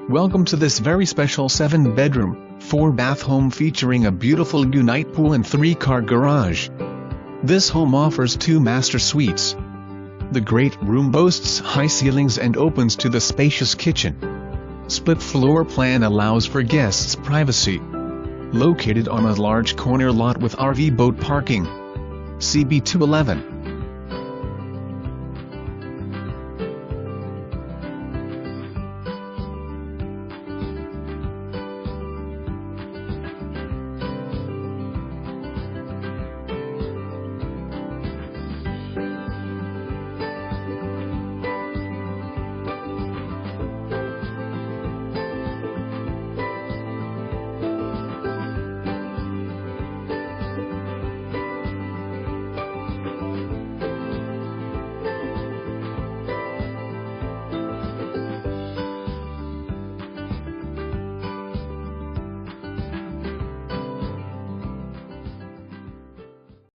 Welcome to this very special 7-bedroom, 4-bath home featuring a beautiful gunite pool and 3-car garage. This home offers 2 master suites. The great room boasts high ceilings and opens to the spacious kitchen. Split floor plan allows for guests' privacy. Located on a large corner lot with RV boat parking. CB211.